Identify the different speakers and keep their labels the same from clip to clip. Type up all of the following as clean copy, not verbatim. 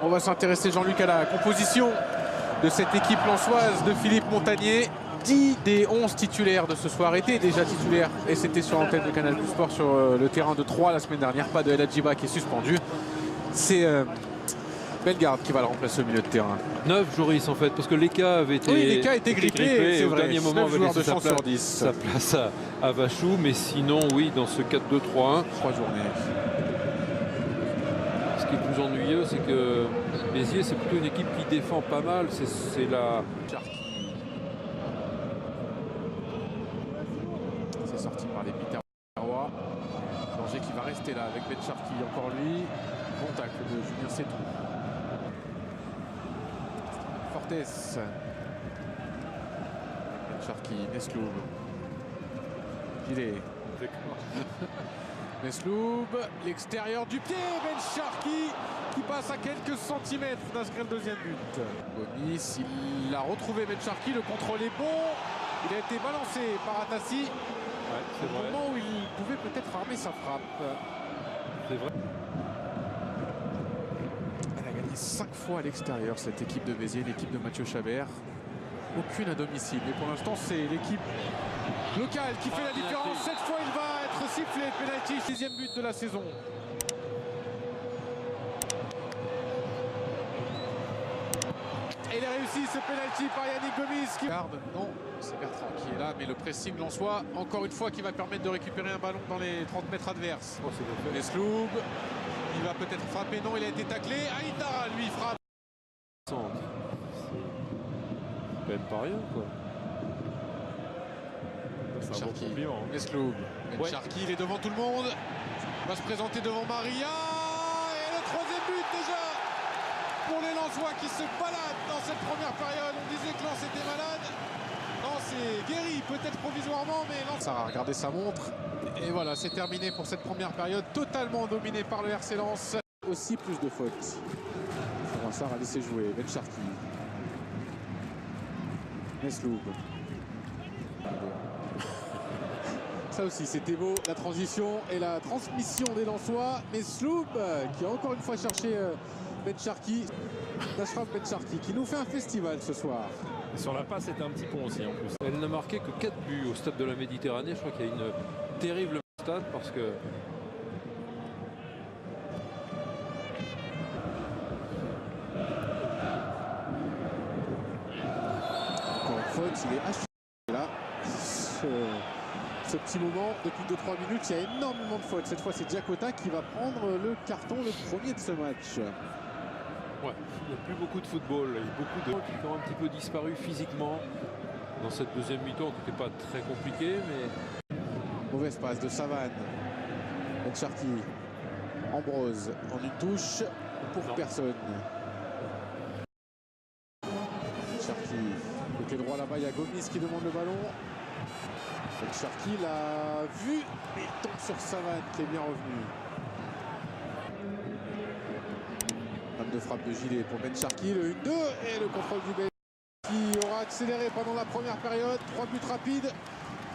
Speaker 1: On va s'intéresser, Jean-Luc, à la composition de cette équipe lensoise de Philippe Montagnier. 10 des 11 titulaires de ce soir étaient déjà titulaires et c'était sur l'antenne de Canal+ Sport sur le terrain de Troyes la semaine dernière. Pas de El Hadjiba qui est suspendu. C'est Bellegarde qui va le remplacer au milieu de terrain.
Speaker 2: 9 Joris en fait, parce que Leka avait été,
Speaker 1: oui, Leka était grippé, c'est
Speaker 2: au
Speaker 1: vrai.
Speaker 2: dernier moment avait laissé sa place à Vachou, mais sinon oui, dans ce 4-2-3-1.
Speaker 1: 3 journées.
Speaker 2: Ce qui est plus ennuyeux, c'est que Béziers, c'est plutôt une équipe qui défend pas mal. C'est la...
Speaker 1: C'est sorti par les Biterrois. Danger qui va rester là avec Ben Sharki, encore lui. Bon tacle de Julien Sétou. Fortes. Ben Sharki, Mesloub. Gilet. Mesloub, l'extérieur du pied, Ben Sharki qui passe à quelques centimètres d'inscrire le deuxième but. Gomis, il a retrouvé Ben Sharki, le contrôle est bon. Il a été balancé par Atassi.
Speaker 2: Ouais,
Speaker 1: au moment où il pouvait peut-être armer sa frappe.
Speaker 2: C'est vrai.
Speaker 1: Elle a gagné 5 fois à l'extérieur, cette équipe de Béziers, l'équipe de Mathieu Chabert. Aucune à domicile. Mais pour l'instant, c'est l'équipe locale qui fait la différence. Cette fois, il va être sifflé. Penalty, 6e but de la saison. Et il a réussi ce penalty par Yannick Gomis qui garde. Non, c'est Bertrand qui est là, mais le pressing lensois, encore une fois, qui va permettre de récupérer un ballon dans les 30 mètres adverses.
Speaker 2: Oh,
Speaker 1: Mesloub, il va peut-être frapper. Non, il a été taclé. Aïdara, lui, frappe.
Speaker 2: C'est quand même pas rien, quoi.
Speaker 1: C'est un bon compliment. Mesloub, Ben Sharki, il est devant tout le monde. Il va se présenter devant Maria. Et le 3e but déjà pour les Lensois qui se baladent dans cette première période. On disait que Lens était malade. Non, c'est guéri, peut-être provisoirement, mais Lens. Sarah a regardé sa montre. Et voilà, c'est terminé pour cette première période, totalement dominée par le RC Lens. Aussi plus de fautes. Sarah a laissé jouer. Ben Sharki. Mesloub. Ça aussi, c'était beau, la transition et la transmission des Lensois. Mesloub qui a encore une fois cherché Ben Sharki. Nashraf Ben Sharki qui nous fait un festival ce soir.
Speaker 3: Sur la passe, c'était un petit pont aussi en plus.
Speaker 2: Elle n'a marqué que 4 buts au stade de la Méditerranée. Je crois qu'il y a une terrible stade parce que...
Speaker 1: Encore une faute, il est haché là. Ce petit moment, depuis 2-3 minutes, il y a énormément de fautes. Cette fois, c'est Diakota qui va prendre le carton, le premier de ce match.
Speaker 2: Ouais, il n'y a plus beaucoup de football. Il y a beaucoup de gens qui ont un petit peu disparu physiquement dans cette deuxième mi-temps qui n'était pas très compliquée, mais...
Speaker 1: Mauvaise passe de Savane. Ben Sharki. Ambrose en une touche pour personne. Ben Sharki. Côté droit là-bas, il y a Gomis qui demande le ballon. Ben Sharki l'a vu, mais il tombe sur Savane qui est bien revenu. Balle de frappe de Gilet pour Ben Sharki, le 1-2 et le contrôle du Belge qui aura accéléré pendant la première période. 3 buts rapides.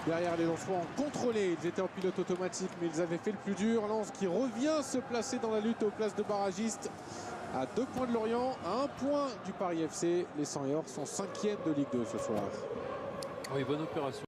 Speaker 1: Derrière, les Lensois ont contrôlé. Ils étaient en pilote automatique, mais ils avaient fait le plus dur. Lens qui revient se placer dans la lutte aux places de barragistes. À 2 points de Lorient, à 1 point du Paris FC. Les 100 et Or sont 5e de Ligue 2 ce soir.
Speaker 2: Oui, bonne opération.